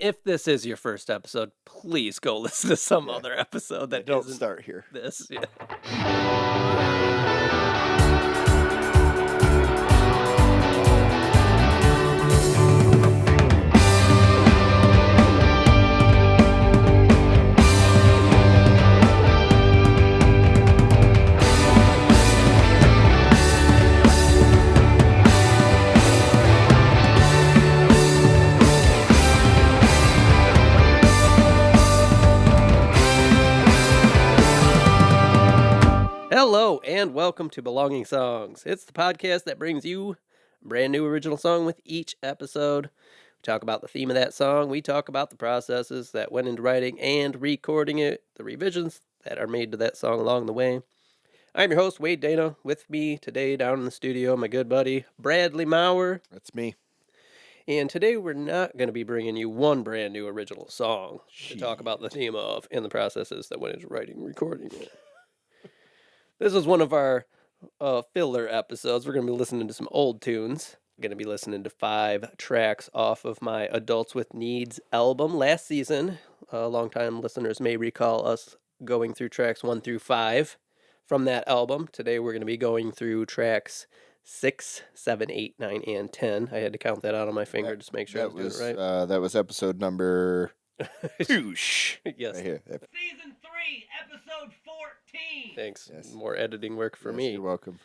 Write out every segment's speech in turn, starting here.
if this is your first episode, please go listen to some other episode that don't isn't start here. this. Yeah. Hello and welcome to Belonging Songs. It's the podcast that brings you a brand new original song with each episode. We talk about the theme of that song. We talk about the processes that went into writing and recording it, the revisions that are made to that song along the way. I'm your host, Wade Dana. With me today down in the studio, my good buddy, Bradley Maurer. That's me. And today we're not going to be bringing you one brand new original song to talk about the theme of and the processes that went into writing and recording it. This is one of our filler episodes. We're going to be listening to some old tunes. We're going to be listening to 5 tracks off of my Adults with Needs album last season. Longtime listeners may recall us going through tracks 1 through 5 from that album. Today we're going to be going through tracks 6, 7, 8, 9, and 10. I had to count that out on my finger just to make sure I was doing it right. That was episode number... Whoosh. Yes. Right here. Season 3, episode 14. Thanks. Yes. More editing work for Yes, me. You're welcome.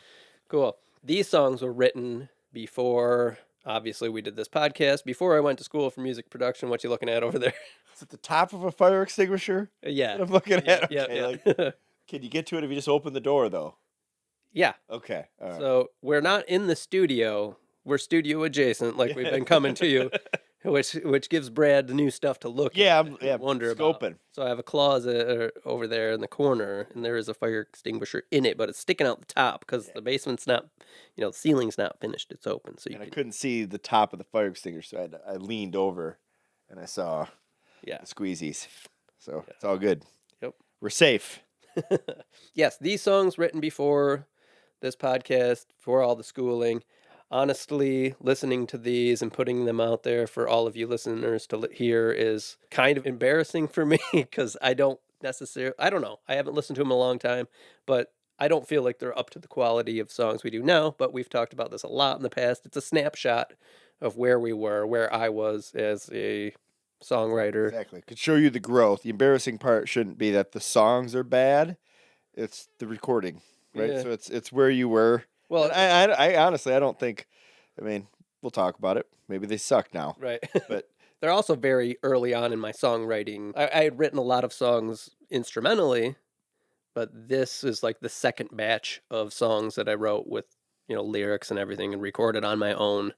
Cool. These songs were written before, obviously, we did this podcast. Before I went to school for music production. What you looking at over there? Is it the top of a fire extinguisher? Yeah. That I'm looking at? Yeah, Okay, yeah. like, can you get to it if you just open the door, though? Yeah. Okay. All right. So we're not in the studio. We're studio adjacent, like we've been coming to you, which gives Brad the new stuff to look yeah, at. I'm wonder scoping. about. So I have a closet over there in the corner, and there is a fire extinguisher in it, but it's sticking out the top because the basement's not, the ceiling's not finished. It's open, so I couldn't see the top of the fire extinguisher, so I leaned over, and I saw the squeezies. So it's all good. Yep. We're safe. Yes, these songs written before this podcast, before all the schooling. Honestly, listening to these and putting them out there for all of you listeners to hear is kind of embarrassing for me because I don't know. I haven't listened to them in a long time, but I don't feel like they're up to the quality of songs we do now, but we've talked about this a lot in the past. It's a snapshot of where we were, where I was as a songwriter. Exactly. Could show you the growth. The embarrassing part shouldn't be that the songs are bad. It's the recording, right? Yeah. So it's where you were. Well, I honestly, I don't think, we'll talk about it. Maybe they suck now. Right. But they're also very early on in my songwriting. I had written a lot of songs instrumentally, but this is like the second batch of songs that I wrote with, lyrics and everything and recorded on my own,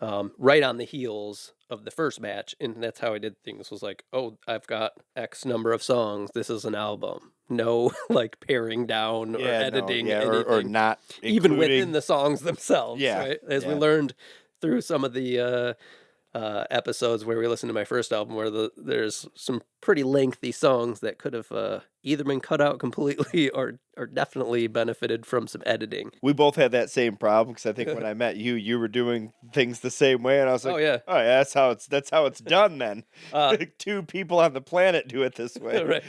right on the heels of the first batch. And that's how I did things, was like, oh, I've got X number of songs. This is an album. No, like paring down or editing anything. Or not even within the songs themselves. Yeah, right? As we learned through some of the episodes where we listened to my first album, where there's some pretty lengthy songs that could have either been cut out completely or definitely benefited from some editing. We both had that same problem because I think when I met you, you were doing things the same way, and I was like, oh yeah, that's how it's done then. 2 people on the planet do it this way. Right.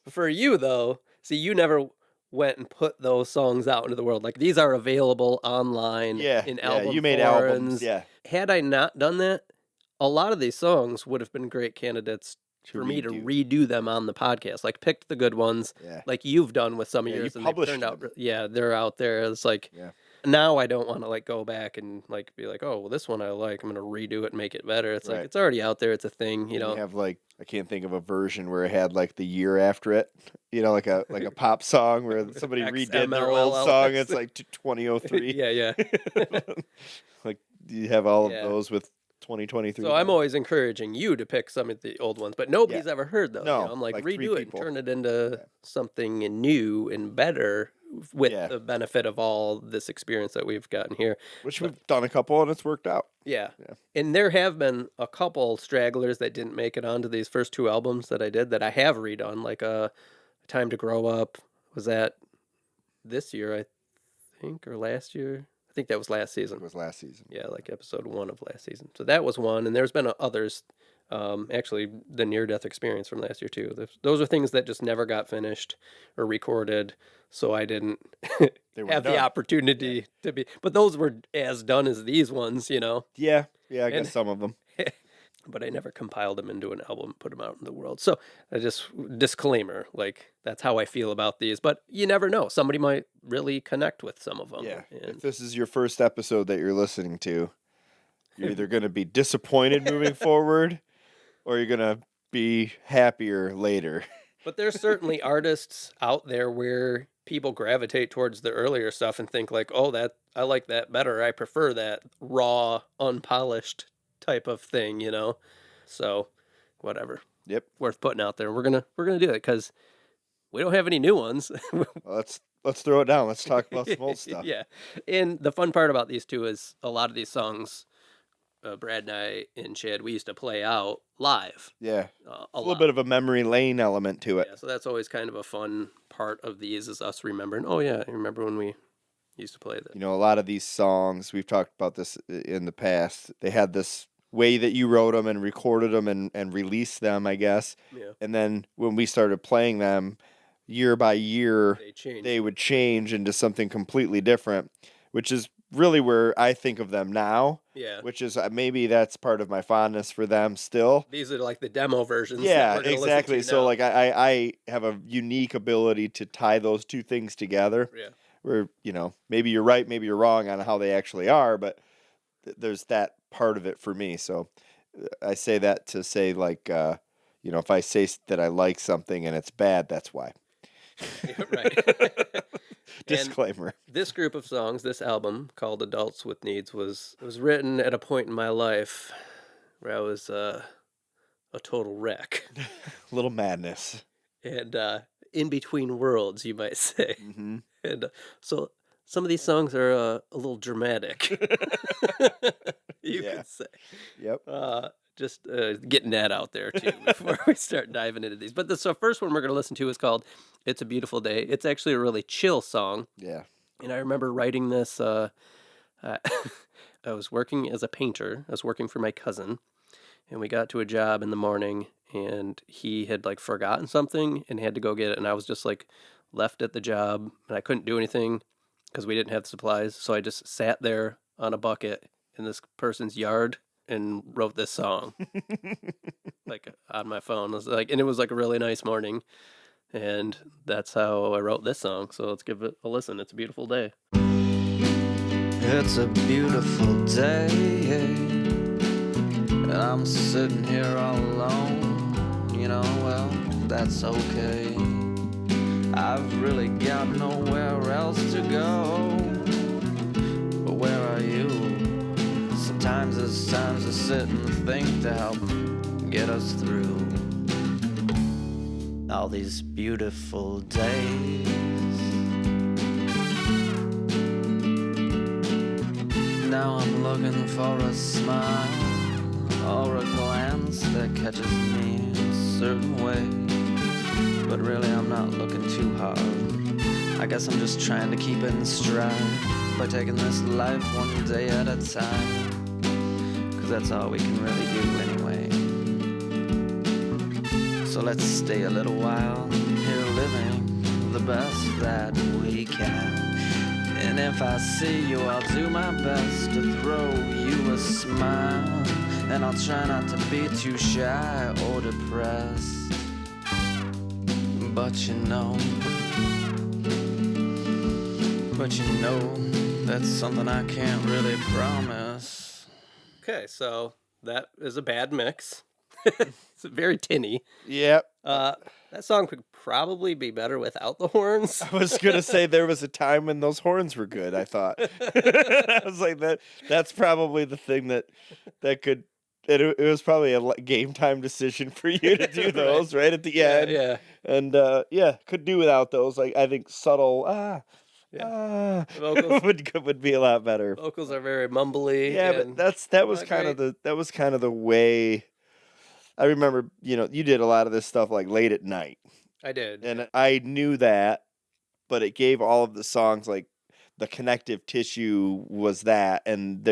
For you though, see, you never went and put those songs out into the world. Like, these are available online in album you made forums. albums, Had I not done that, a lot of these songs would have been great candidates for me to redo them on the podcast. Like, picked the good ones, like you've done with some of yours, and they've turned out. They're out there. It's like now I don't want to like go back and like be like, oh, well, this one I like, I'm gonna redo it and make it better. It's like it's already out there. It's a thing, You have like, I can't think of a version where it had like the year after it. Like a pop song where somebody redid their old song. It's like 2003. Yeah. Like, you have all of those with 2023. So I'm always encouraging you to pick some of the old ones, but nobody's ever heard those. No, I'm like like redo it and turn it into something new and better with the benefit of all this experience that we've gotten here. Which we've done a couple and it's worked out. Yeah. And there have been a couple stragglers that didn't make it onto these first 2 albums that I did that I have redone, like Time to Grow Up. Was that this year, I think, or last year? I think that was last season. It was last season. Yeah, like episode 1 of last season. So that was one, and there's been others Actually, the near-death experience from last year, too. Those are things that just never got finished or recorded, so I didn't have the opportunity to be... But those were as done as these ones, you know? Yeah, I guess some of them. But I never compiled them into an album, put them out in the world. So I just, disclaimer, like, that's how I feel about these. But you never know. Somebody might really connect with some of them. Yeah. And... If this is your first episode that you're listening to, you're either going to be disappointed moving forward, or you're going to be happier later. But there's certainly artists out there where people gravitate towards the earlier stuff and think like, oh, that I like that better. I prefer that raw, unpolished type of thing, you know? So whatever. Yep. Worth putting out there. We're gonna do it because we don't have any new ones. Well, let's throw it down. Let's talk about some old stuff. Yeah. And the fun part about these two is a lot of these songs, Brad and I and Chad, we used to play out live. Yeah. A little bit of a memory lane element to it. Yeah, so that's always kind of a fun part of these, is us remembering, oh yeah, I remember when we used to play that. You know, a lot of these songs, we've talked about this in the past, they had this way that you wrote them and recorded them and released them, I guess. Yeah. And then when we started playing them, year by year, they would change into something completely different, which is really where I think of them now. Yeah. Which is maybe that's part of my fondness for them still. These are like the demo versions. Yeah, exactly. So like I have a unique ability to tie those two things together. Yeah. Where, you know, maybe you're right, maybe you're wrong on how they actually are, but there's that part of it for me. So I say that to say, like, you know, if I say that I like something and it's bad, that's why. Right. Disclaimer. And this group of songs, this album called Adults with Needs, was written at a point in my life where I was a total wreck. A little madness. And in between worlds, you might say. Mm-hmm. And so some of these songs are a little dramatic. You could say. Yep. Just getting that out there, too, before we start diving into these. But the first one we're going to listen to is called It's a Beautiful Day. It's actually a really chill song. Yeah. And I remember writing this. I was working as a painter. I was working for my cousin. And we got to a job in the morning, and he had, like, forgotten something and had to go get it. And I was just, like, left at the job, and I couldn't do anything because we didn't have supplies. So I just sat there on a bucket in this person's yard and wrote this song, like, on my phone. It was like, and it was like a really nice morning, and that's how I wrote this song. So let's give it a listen. It's a beautiful day. It's a beautiful day, and I'm sitting here all alone. You know, well, that's okay. I've really got nowhere else to go. But where are you? Sometimes it's times to sit and think to help get us through all these beautiful days. Now I'm looking for a smile or a glance that catches me a certain way. But really I'm not looking too hard. I guess I'm just trying to keep it in stride by taking this life one day at a time. 'Cause that's all we can really do anyway. So let's stay a little while here living the best that we can. And if I see you, I'll do my best to throw you a smile. And I'll try not to be too shy or depressed. But you know, that's something I can't really promise. Okay, so that is a bad mix. It's very tinny. Yep. That song could probably be better without the horns. I was going to say there was a time when those horns were good, I thought. I was like, that's probably the thing that could... It was probably a game time decision for you to do those right at the end. Yeah. And could do without those. Like, I think subtle vocals would be a lot better. Vocals are very mumbly. Yeah, but that was kind of the way. I remember, you did a lot of this stuff like late at night. I did. And I knew that, but it gave all of the songs like the connective tissue was that, and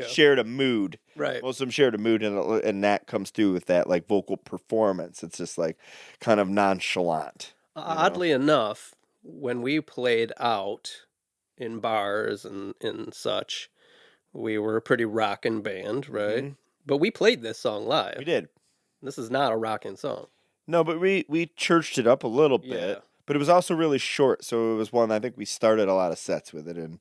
shared a mood. Right. Most of them shared a mood, and that comes through with that like vocal performance. It's just like kind of nonchalant. Oddly enough, when we played out in bars and such, we were a pretty rockin' band, right? Mhm. But we played this song live. We did. This is not a rockin' song. No, but we churched it up a little bit. Yeah. But it was also really short, so it was one I think we started a lot of sets with it and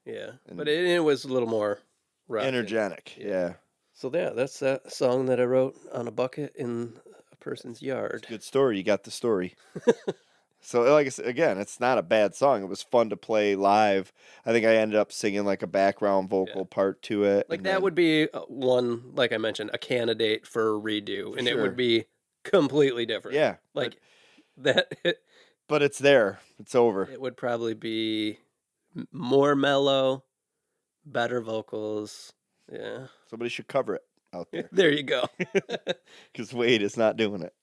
Yeah. But it was a little more rockin'. energetic. Yeah. So yeah, that's that song that I wrote on a bucket in a person's yard. Good story. You got the story. So like I said, again, it's not a bad song. It was fun to play live. I think I ended up singing like a background vocal part to it. Like and that then- would be one, like I mentioned, a candidate for a redo, and it sure. would be completely different. Yeah. Like that. But it's there. It's over. It would probably be more mellow, better vocals. Yeah. Somebody should cover it out there. There you go. Because Wade is not doing it.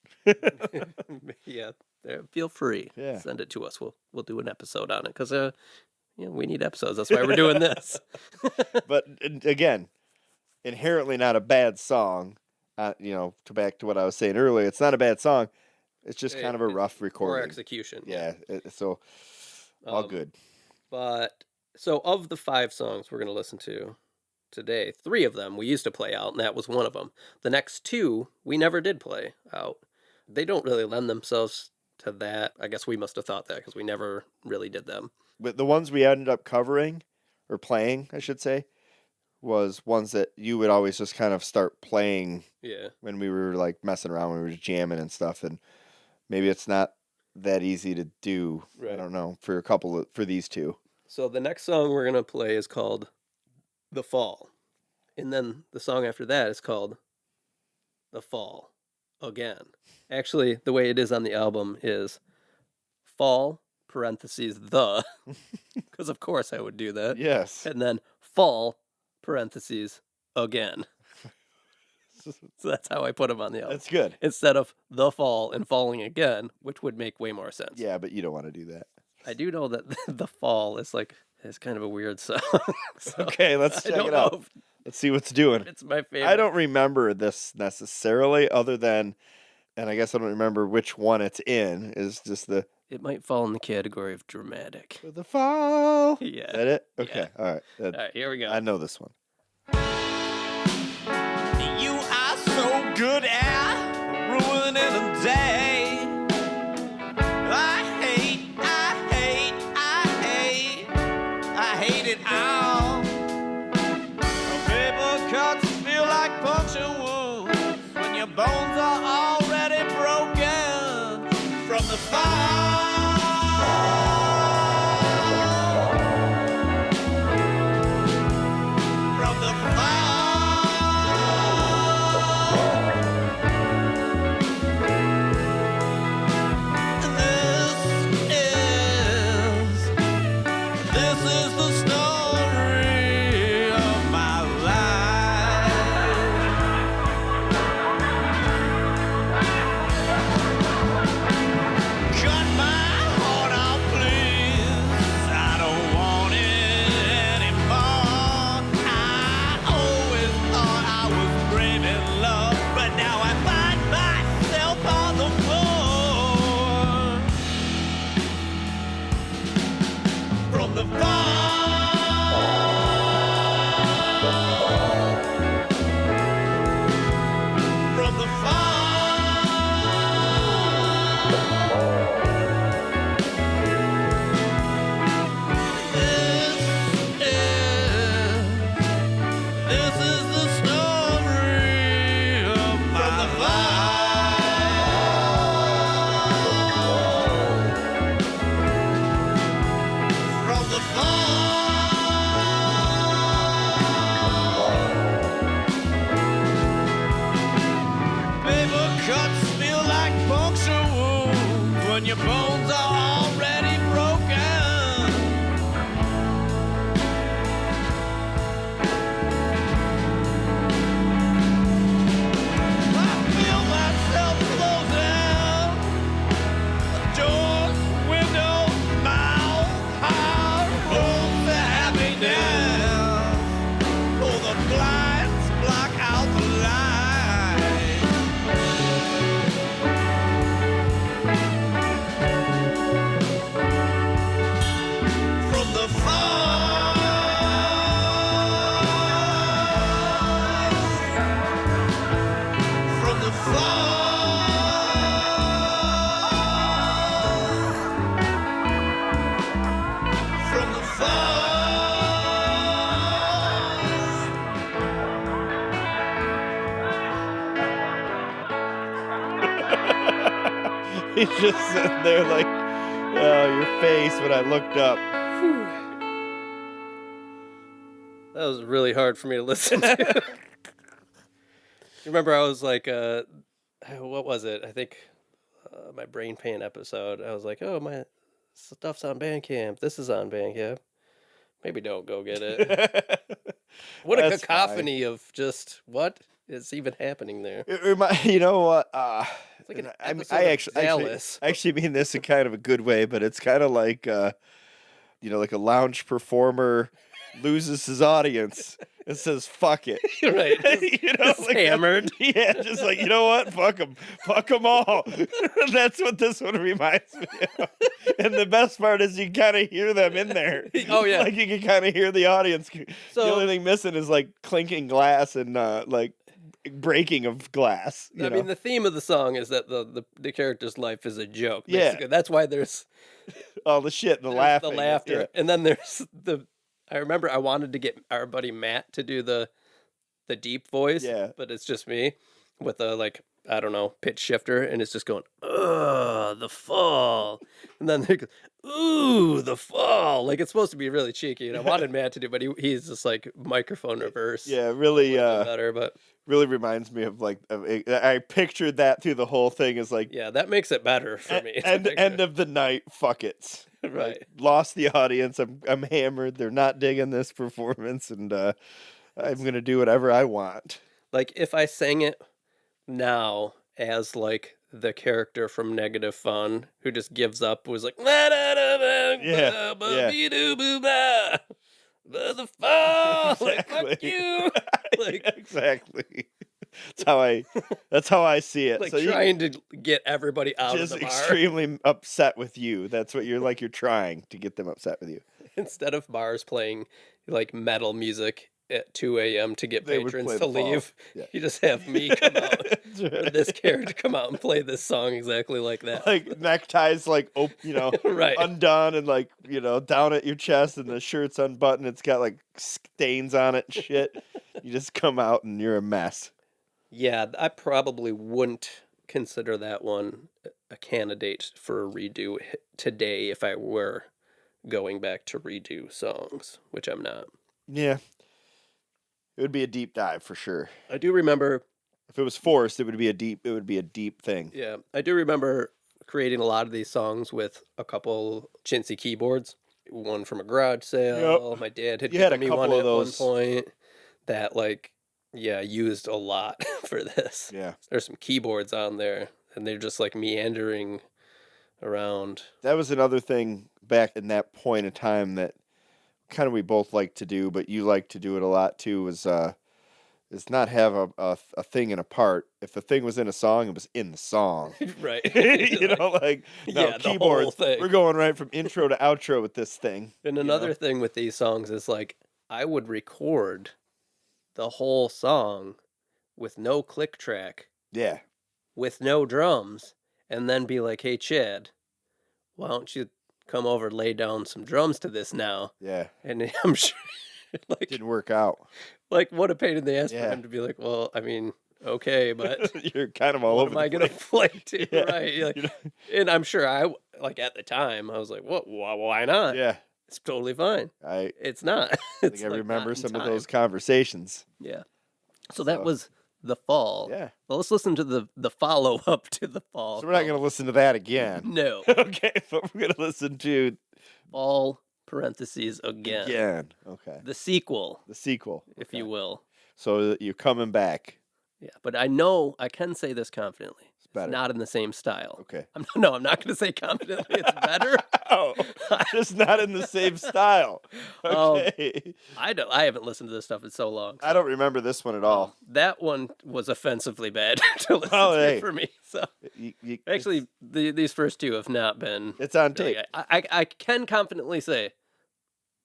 Yeah. There, feel free. Yeah. Send it to us. We'll do an episode on it because we need episodes. That's why we're doing this. But again, inherently not a bad song. To back to what I was saying earlier, it's not a bad song. It's just kind of a rough Or recording. execution. Yeah. So all good. But so of the 5 songs we're going to listen to today, 3 of them we used to play out, and that was one of them. The next 2 we never did play out. They don't really lend themselves to that. I guess we must have thought that because we never really did them. But the ones we ended up covering or playing, I should say, was ones that you would always just kind of start playing Yeah. when we were like messing around, when we were jamming and stuff. And maybe it's not that easy to do. Right. I don't know, for these 2. So the next song we're going to play is called The Fall. And then the song after that is called The Fall Again. Actually, the way it is on the album is fall, parentheses, the, because of course I would do that. Yes. And then fall, parentheses, again. So that's how I put them on the album. That's good. Instead of The Fall and Falling Again, which would make way more sense. Yeah, but you don't want to do that. I do know that The Fall is kind of a weird song. So Okay, let's I check don't it know out. if Let's see what's doing. it's my favorite. I don't remember this necessarily, other than, and I guess I don't remember which one it's in. Is just the It might fall in the category of dramatic. the fall. Yeah. Is that it? Okay. All right. All right, here we go. I know this one. You are so good at ruining a day. I hate it all. Paper cuts feel like puncture wounds when your bones are already broken from the fall. From the This is the story of my life. Cut my heart out, please. I don't want it anymore. I always thought I was brave in love, but now I find myself on the floor. From the fall. From the This is the story of my life. From the Paper cuts feel like puncture wounds when your bones are already broken. I feel myself closing doors, windows, mouth, heart, room to happiness. For the He's just sitting there like, oh, your face when I looked up. That was really hard for me to listen to. Remember, I was like, what was it? I think my brain pain episode. I was like, oh, my stuff's on Bandcamp. This is on Bandcamp. Maybe don't go get it. What a That's cacophony of just what is even happening there. You know what? It's like an I episode of Dallas. actually mean this in kind of a good way, but it's kind of like, like a lounge performer loses his audience and says, fuck it. Right. Just like hammered. Yeah, just like, you know what? Fuck them all. That's what this one reminds me of. And the best part is you kind of hear them in there. Oh, yeah. Like you can kind of hear the audience. So, the only thing missing is like clinking glass and like breaking of glass. I mean, the theme of the song is that the character's life is a joke. Yeah. Basically. That's why there's all the shit, the there's laughing. the laughter. Yeah. And then there's I remember I wanted to get our buddy Matt to do the deep voice, Yeah. but it's just me with a I don't know, pitch shifter, and it's just going, ugh, the fall. And then they go, ooh, the fall. Like, it's supposed to be really cheeky, and I wanted Matt to do, but he's just like microphone reverse. Yeah, really Better, but really reminds me of I pictured that through the whole thing as like yeah, that makes it better for me. end of the night, fuck it. Right. Like, lost the audience. I'm hammered. They're not digging this performance, and I'm gonna do whatever I want. Like, if I sang it now as like the character from Negative Fun who just gives up, was like, Yeah. the fall, like, fuck Exactly. you. Like, Exactly. That's how I see it. like So trying to get everybody out of just the bar extremely upset with you. That's what you're trying to get them upset with you. instead of bars playing like metal music at 2 a.m. to get They would patrons play to The Fall. leave. Yeah. You just have me come out, That's or right. this character come out and play this song exactly like that. Like neckties, like Right. undone and like down at your chest, and the shirt's unbuttoned. It's got like stains on it and shit. You just come out and you're a mess. Yeah, I probably wouldn't consider that one a candidate for a redo today if I were going back to redo songs, which I'm not. Yeah, it would be a deep dive for sure. I do remember, If it was forced, it would be a deep thing. yeah, I do remember creating a lot of these songs with a couple chintzy keyboards. One from a garage sale. Yep. My dad had You had given a me couple one of at those. one point that used a lot for this. Yeah, There's some keyboards on there, and they're just like meandering around. that was another thing back in that point in time that kind of we both like to do, but you like to do it a lot too. Is not have a thing in a part. If a thing was in a song, it was in the song. Right. Like no, yeah, the whole keyboards. thing. We're going right from intro to outro with this thing. And another thing with these songs is like I would record the whole song with no click track, Yeah. with no drums, and then be like, "Hey Chad, why don't you come over and lay down some drums to this now?" Yeah. And I'm sure Didn't work out. like what a pain in the ass Yeah. for him to be like, "Well, I mean, okay, but You're kind of all what over am I the gonna place. play to?" Yeah. Right? Like, You know? and I'm sure I like at the time I was like, "What? Why not? Yeah. It's totally fine." I It's not. think It's I like, remember not in some of time. those conversations. Yeah. So that So- was The Fall. Yeah. Well, let's listen to the follow up to The Fall. So we're not going to listen to that again. No. Okay, but we're going to listen to Fall parentheses again. again. Okay. The sequel, The sequel, if you will. So that you're coming back. Yeah. But I know I can say this confidently. It's better. Not in the same style. Okay. I'm not going to say confidently it's better. Oh, just not in the same style. Um, Okay. I haven't listened to this stuff in so long. I don't remember this one at all. That one was offensively bad to listen Oh, to hey. for me. So You- actually, these first two have not been. it's on tape. I can confidently say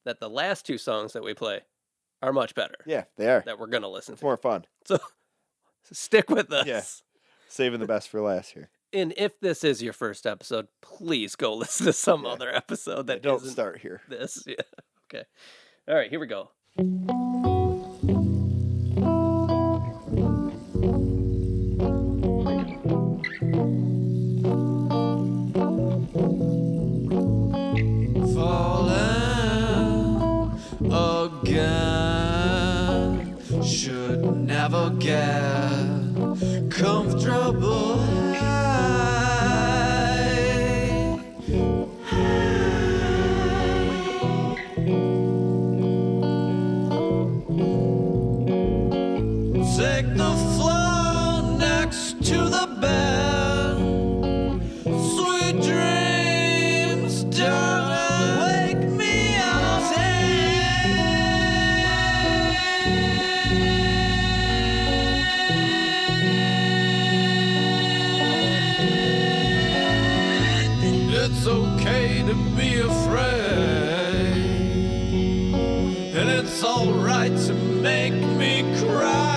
that the last two songs that we play are much better. Yeah, they are. That we're gonna listen It's to. more fun. So stick with us. Yeah. Saving the best for last here. And if this is your first episode, please go listen to some Yeah. other episode that Don't isn't start here. this. Yeah. Okay. All right. Here we go. trouble high. Take the floor next to the bed. Sweet dreams, darling, wake me up. It's okay to be afraid, and it's alright to make me cry.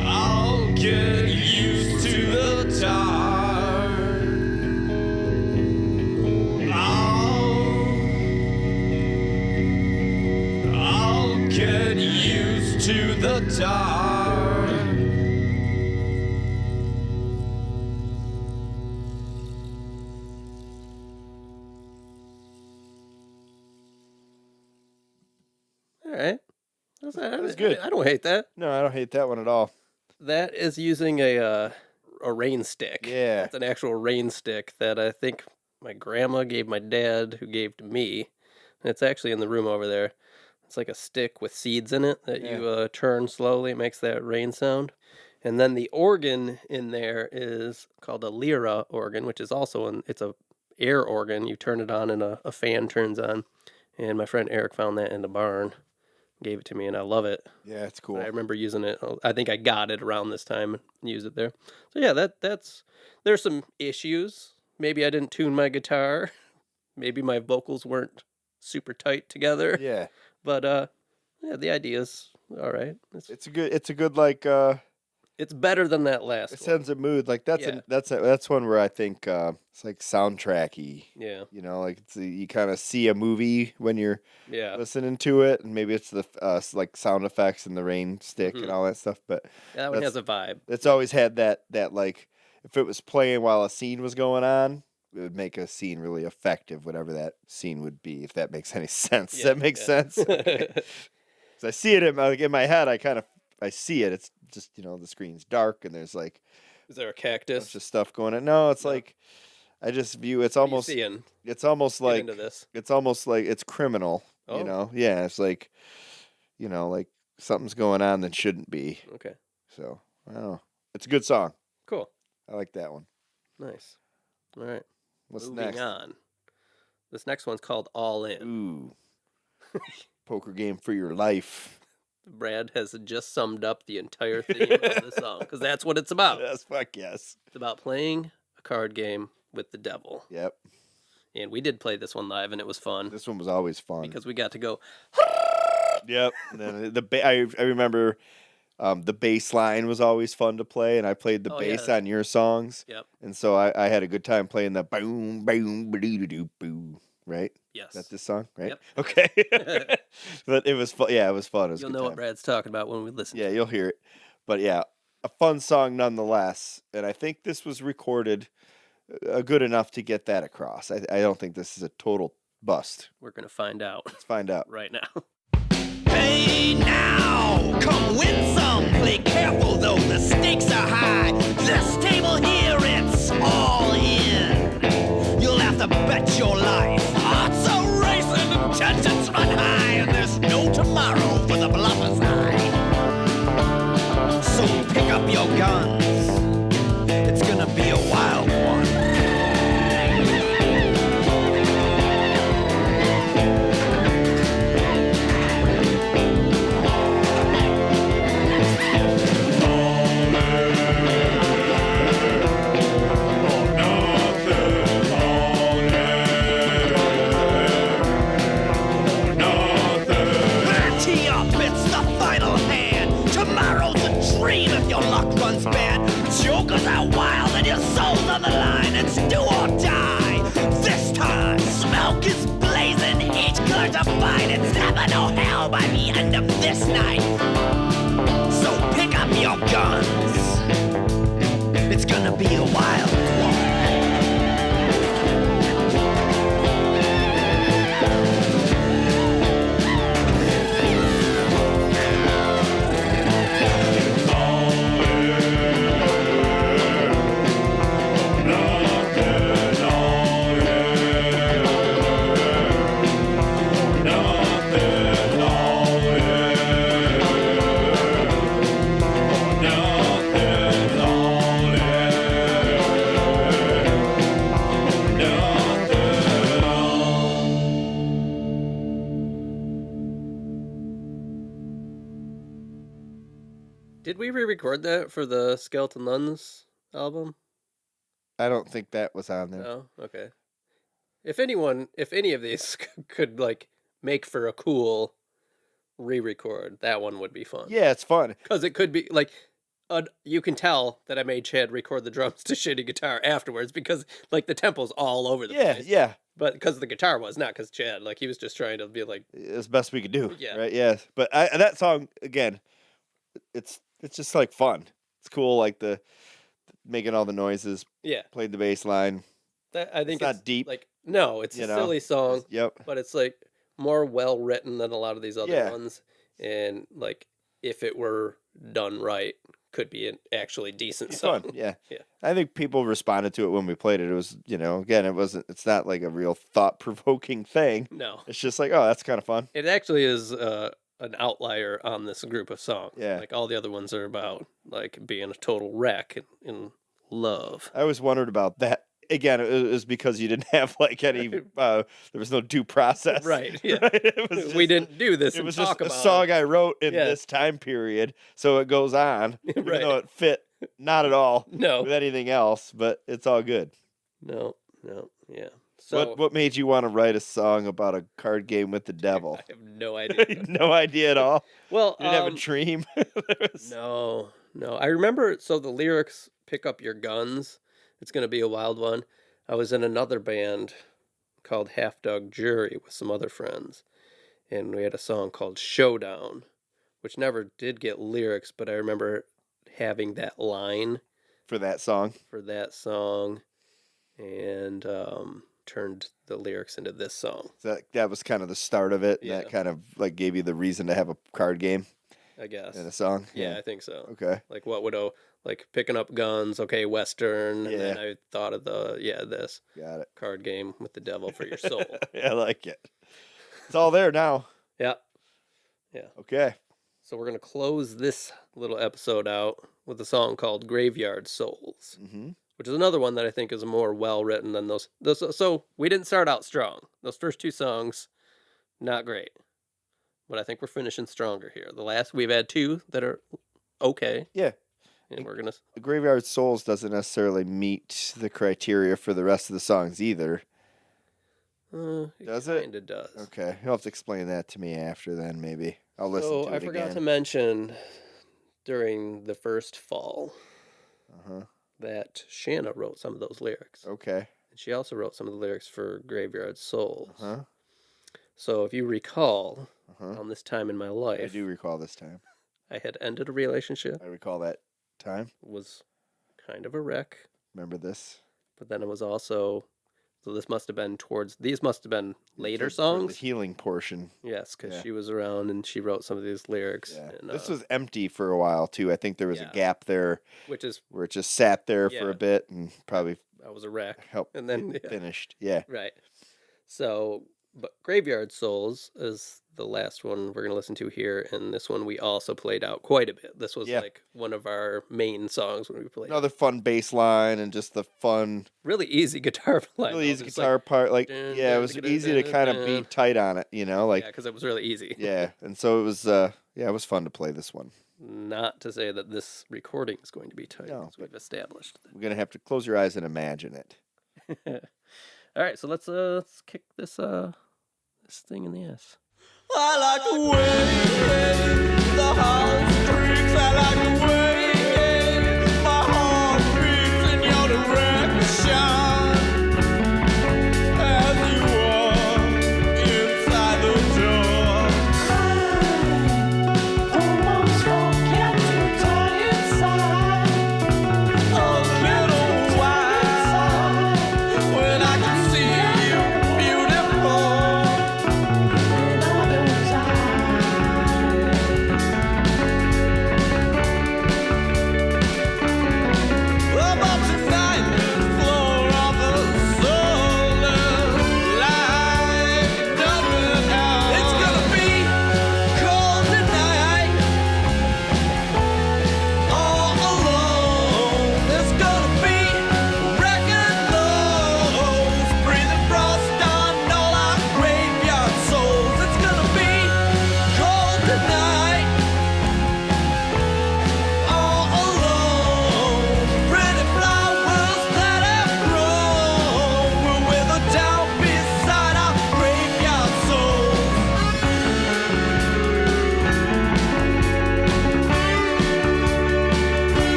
I'll get used to the dark. I'll get used to the dark. All right. That was good. I don't hate that. No, I don't hate that one at all. That is using a rain stick. Yeah. It's an actual rain stick that I think my grandma gave my dad, who gave to me. And it's actually in the room over there. It's like a stick with seeds in it that you turn slowly. It makes that rain sound. And then the organ in there is called a lyra organ, which is also it's a air organ. You turn it on and a fan turns on. And my friend Eric found that in the barn. Gave it to me, and I love it. Yeah, it's cool. I remember using it. I think I got it around this time and used it there. So yeah, that's there's some issues. Maybe I didn't tune my guitar. Maybe my vocals weren't super tight together. Yeah. But yeah, the idea's all right. It's a good like It's better than that last it one. sends a mood. Like that's one where I think it's like soundtracky. Yeah. You know, like you kind of see a movie when you're Yeah. listening to it, and maybe it's the like sound effects and the rain stick and all that stuff. But That one has a vibe. it's always had that like if it was playing while a scene was going on, it would make a scene really effective, whatever that scene would be. If that makes any sense. Does that make sense? Okay. 'Cause I see it in my head. I see it. It's just, the screen's dark and there's like Is there a a bunch cactus? of stuff going on. No, it's like I just view it's What are you almost seeing? it's almost Get like into this. it's almost like it's criminal. Oh. Yeah, it's like like something's going on that shouldn't be. Okay. So I don't know. It's a good song. Cool. I like that one. Nice. All right. What's Moving next? on. This next one's called All In. Ooh. Poker game for your life. Brad has just summed up the entire theme of the song because that's what it's about. Yes, fuck yes. It's about playing a card game with the devil. Yep. And we did play this one live, and it was fun This one was always fun. because we got to go. Yep. And then I remember the bass line was always fun to play, and I played the bass on your songs. Yep. And so I had a good time playing the boom, boom, ba-doo-doo-doo, boo. Right? Yes. That's this song, right? Yep. Okay. But it was fun. Yeah, it was fun. It was a You'll good know what time. Brad's talking about when we listen. Yeah, you'll hear it. But yeah, a fun song nonetheless. And I think this was recorded good enough to get that across. I don't think this is a total bust. We're going to find out Let's find out. right now. Hey now, come win some. Play careful though, the stakes are high. This table here, it's all in. You'll have to bet your life. Odds are racing and tensions run high, and there's no tomorrow for the bluffers high. So pick up your guns. It's gonna be a wild one. Tee up, it's the final hand. Tomorrow's a dream if your luck runs bad. Jokers are wild and your soul's on the line. It's do or die. This time, smoke is blazing. Each card's a fight. It's never no hell by the end of this night. So pick up your guns. It's gonna be a wild one. Did we re-record that for the Skeleton Nuns album? I don't think that was on there. No? Okay. If any of these could, like, make for a cool re-record, that one would be fun. Yeah, it's fun. Because it could be, like, you can tell that I made Chad record the drums to shitty guitar afterwards because, like, the tempo's all over the place. Yeah. But because the guitar was, not because Chad. Like, he was just trying to be like... It's the best we could do. Yeah. Right, yeah. But that song, again, it's just, like, fun. It's cool, like, the making all the noises. Yeah. Played the bass line. I think it's not deep. Like, no, it's a silly song. Yep. But it's, like, more well-written than a lot of these other ones. And, like, if it were done right, could be an actually decent song. Fun, yeah. Yeah. I think people responded to it when we played it. It was, again, it's not like a real thought-provoking thing. No. It's just like, oh, that's kind of fun. It actually is an outlier on this group of songs. Yeah. Like, all the other ones are about, like, being a total wreck in love. I always wondered about that. Again, it was because you didn't have, like, any, there was no due process. Right, yeah. Right? It was just, we didn't do this It and was talk just about a song it. I wrote in Yeah. this time period, so it goes on, even Right. though it fit not at all No. with anything else, but it's all good. No, yeah. So, What made you want to write a song about a card game with the devil? I have no idea. No idea at all. Well, You didn't have a dream. There was- No. I remember, so the lyrics, pick up your guns. It's going to be a wild one. I was in another band called Half Dog Jury with some other friends. And we had a song called Showdown, which never did get lyrics, but I remember having that line for that song. for that song and turned the lyrics into this song, So that was kind of the start of it. And Yeah. that kind of like gave you the reason to have a card game I guess. in a song. Yeah, I think so. Okay. Like, what would like picking up guns, okay, Western, and then Yeah. I thought of this Got it. card game with the devil for your soul. I like it. It's all there now. Yeah. Okay. So we're going to close this little episode out with a song called Graveyard Souls, Mm-hmm. which is another one that I think is more well-written than those. So we didn't start out strong. Those first two songs, not great. But I think we're finishing stronger here. We've had two that are okay. Yeah. And we're going to... The Graveyard Souls doesn't necessarily meet the criteria for the rest of the songs either. Does it? Kind of does. Okay. You'll have to explain that to me after then, maybe. I'll listen to it I forgot again. to mention during the first fall Uh-huh. that Shanna wrote some of those lyrics. Okay. And she also wrote some of the lyrics for Graveyard Souls. Uh-huh. So if you recall, Uh-huh. on this time in my I life, do recall this time. I had ended a relationship, I recall that time. was kind of a wreck, Remember this? but then it was also... So these must have been later For the songs. healing portion. Yes, because Yeah. she was around and she wrote some of these lyrics. Yeah. And, This was empty for a while, too. I think there was Yeah. a gap there which is, where it just sat there for Yeah. a bit and probably I was a wreck. helped And then, get yeah. finished. Yeah. Right. So, but Graveyard Souls is the last one we're going to listen to here. And this one we also played out quite a bit. This was Yeah. like one of our main songs when we played. Another fun bass line and just the fun, Really easy guitar line. really though, easy just guitar part. Like, dun, yeah, it dun, was dun, easy to dun, kind of dun. be tight on it, like, yeah, because it was really easy. yeah. And so it was, it was fun to play this one. Not to say that this recording is going to be tight, No, as we've established. We're going to have to close your eyes and imagine it. All right, so let's kick this thing in the ass. I like the way the house creaks. I like the way my heart beats in your direction as you walk inside the door. Almost forget to die inside a little while when I can see you beautiful.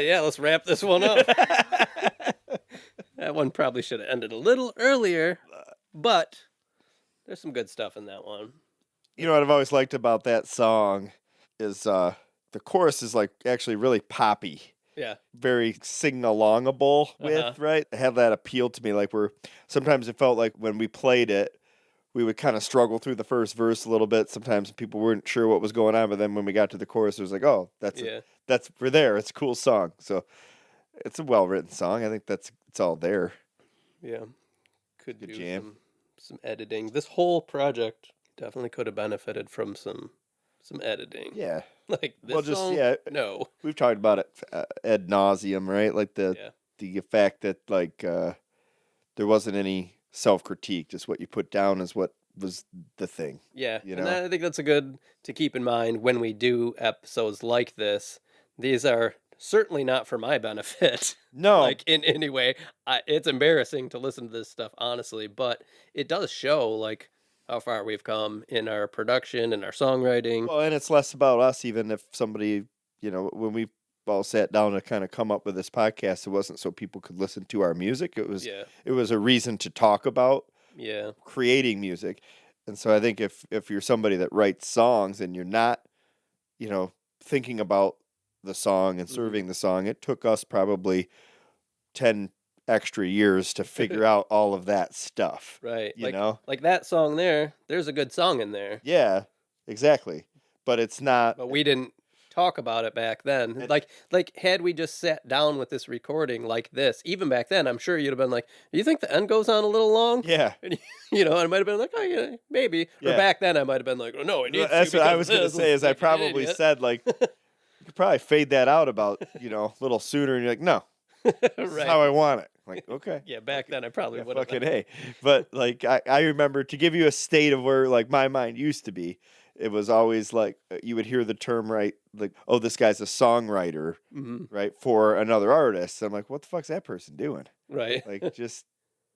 Yeah, let's wrap this one up. That one probably should have ended a little earlier, but there's some good stuff in that one. You know what I've always liked about that song is the chorus is like actually really poppy. Yeah. Very sing-alongable with, right? It had that appeal to me. Like sometimes it felt like when we played it, we would kind of struggle through the first verse a little bit. Sometimes people weren't sure what was going on, but then when we got to the chorus, it was like, oh, we're there. It's a cool song. So it's a well-written song. I think it's all there. Yeah. Could Good do jam. some editing. This whole project definitely could have benefited from some editing. Yeah. Like this song, no. We've talked about it ad nauseum, right? Like the fact that like there wasn't any self-critique, just what you put down is what was the thing. Yeah, you and know? I think that's a good to keep in mind when we do episodes like this. These are certainly not for my benefit. No. Like in any way. It's embarrassing to listen to this stuff, honestly, but it does show like how far we've come in our production and our songwriting. Well, and it's less about us, even if somebody, when we all sat down to kind of come up with this podcast, it wasn't so people could listen to our music. It was a reason to talk about creating music. And so I think if you're somebody that writes songs and you're not, thinking about the song and serving the song, it took us probably 10 extra years to figure out all of that stuff. Right. You know? Like that song there's a good song in there. Yeah, exactly. But it's not. But we didn't talk about it back then. Like had we just sat down with this recording like this, even back then, I'm sure you'd have been like, "Do you think the end goes on a little long?" Yeah. And, I might have been like, "Oh, yeah, maybe." Yeah. Or back then, I might have been like, "Oh, no, it needs That's to." what I was going to say. Is I probably said like, you could probably fade that out about a little sooner, and you're like, "No, this is how I want it." Like, okay. Yeah, back then I probably would have. Fucking hey. But like I remember, to give you a state of where like my mind used to be, it was always like you would hear the term, right? Like, oh, this guy's a songwriter, right, for another artist. I'm like, what the fuck's that person doing? Right. Like, just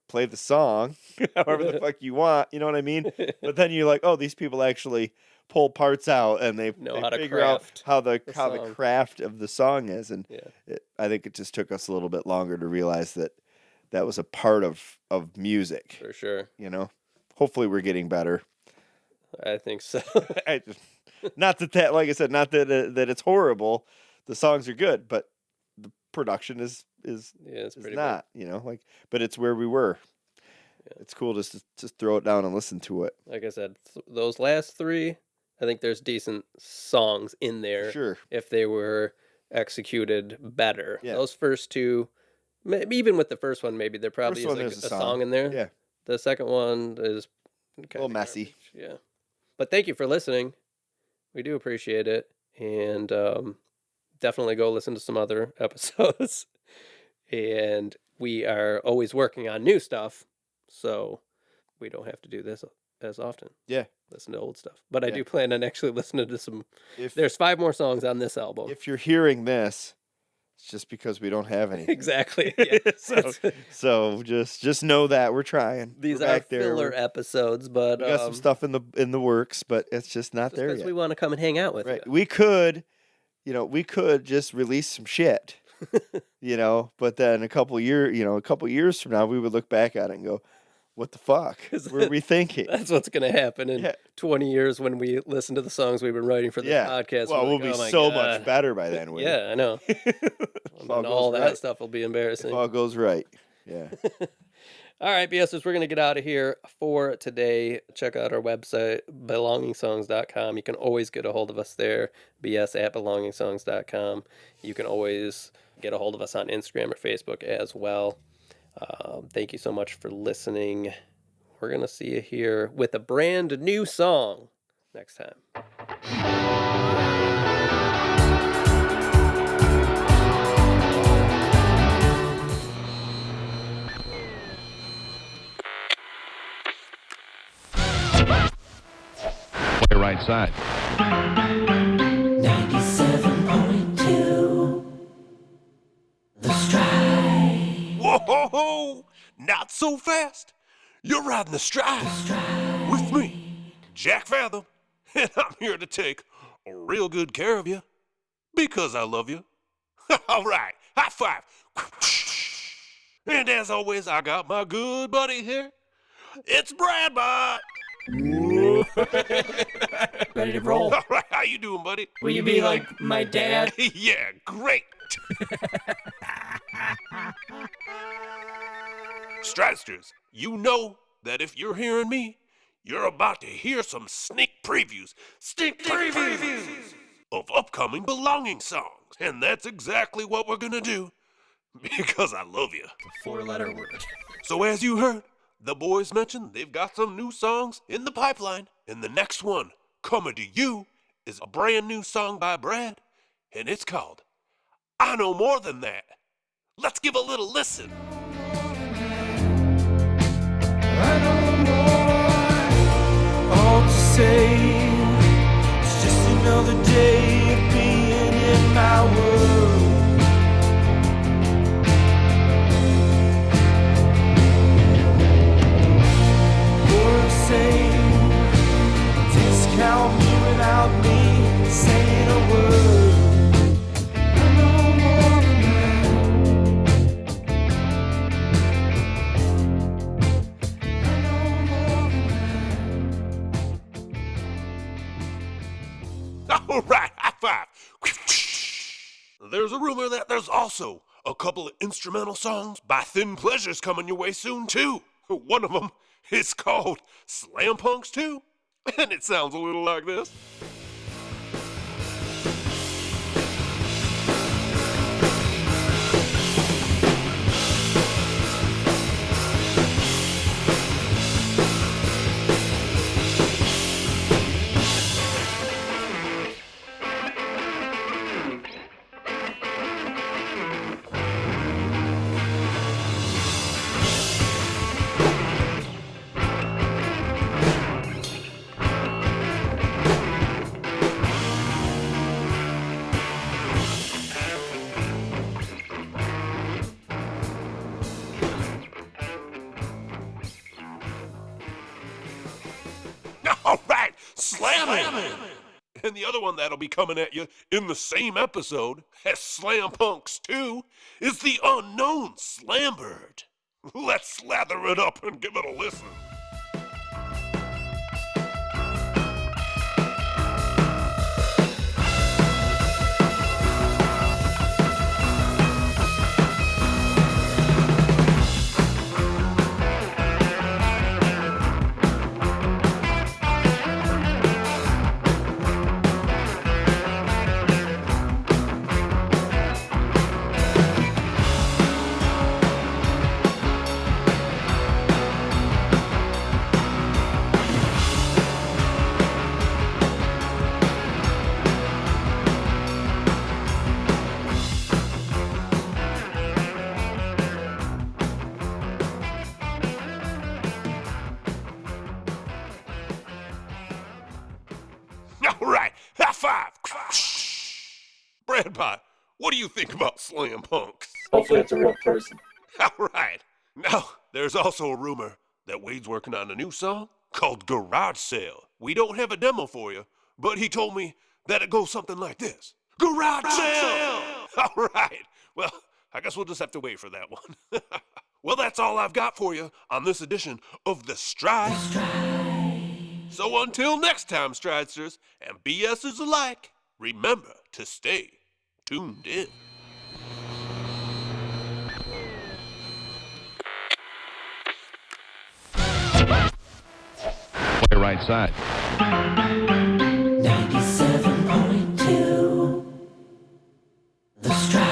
play the song however the fuck you want. You know what I mean? But then you're like, oh, these people actually pull parts out and they how to figure out craft how the song. craft of the song is. And I think it just took us a little bit longer to realize that was a part of music. For sure. Hopefully we're getting better. I think so. Not that, like I said, not that it's horrible. The songs are good, but the production is it's pretty not, but it's where we were. Yeah. It's cool just to throw it down and listen to it. Like I said, those last three, I think there's decent songs in there. Sure. If they were executed better. Yeah. Those first two, maybe even with the first one, maybe there probably is like a song in there. Yeah. The second one is a little messy. Garbage. Yeah. But thank you for listening. We do appreciate it. And definitely go listen to some other episodes. And we are always working on new stuff. So we don't have to do this as often. Yeah. Listen to old stuff. But I do plan on actually listening to some. There's 5 more songs on this album. If you're hearing this, it's just because we don't have any. Exactly. Yeah. so just know that we're trying. These we're are back there. filler episodes, but we got some stuff in the works, but it's just not there yet. We want to come and hang out with right. you. We could just release some shit. But then a couple years from now, we would look back at it and go, what the fuck were we thinking? That's what's going to happen in 20 years when we listen to the songs we've been writing for this podcast. Well, we'll be so much better by then. I know. And all that stuff will be embarrassing. If all goes right. Yeah. All right, BSers, we're going to get out of here for today. Check out our website, belongingsongs.com. You can always get a hold of us there, bs@belongingsongs.com. You can always get a hold of us on Instagram or Facebook as well. Thank you so much for listening. We're going to see you here with a brand new song next time. Right side. 97.2 The Stride. Whoa, not so fast. You're riding the stride with me, Jack Fathom, and I'm here to take real good care of you because I love you. All right, High five. And as always, I got my good buddy here. It's Brad Bot. Ready to roll. All right, how you doing, buddy? Will you be like my dad? Yeah, great. Stridsters, you know that if you're hearing me, you're about to hear some sneak previews of upcoming belonging songs. And that's exactly what we're gonna do, because I love you. Four-letter word. So as you heard, the boys mentioned they've got some new songs in the pipeline. And the next one coming to you is a brand new song by Brad, and it's called I Know More Than That. Let's give a little listen. I know more, all to say. It's just another day of being in my world. More to say, discount me without me saying a word. I know more than that. I know more than that. All right, high five. There's a rumor that there's also a couple of instrumental songs by Thin Pleasures coming your way soon, too. One of them is called Slam Punks 2, and it sounds a little like this. All right, slamming. And the other one that'll be coming at you in the same episode as Slam Punks 2 is the unknown Slambird. Let's slather it up and give it a listen. All right, high five. Brad Pot, what do you think about Slam Punks? Hopefully it's a real person. All right. Now, there's also a rumor that Wade's working on a new song called Garage Sale. We don't have a demo for you, but he told me that it goes something like this. Garage Sale! All right. Well, I guess we'll just have to wait for that one. Well, that's all I've got for you on this edition of The Stride. So until next time, Stridesters and BSers alike, remember to stay tuned in. Play right side. 97.2 The Stride.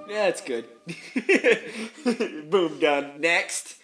That's good. Boom, done. Next.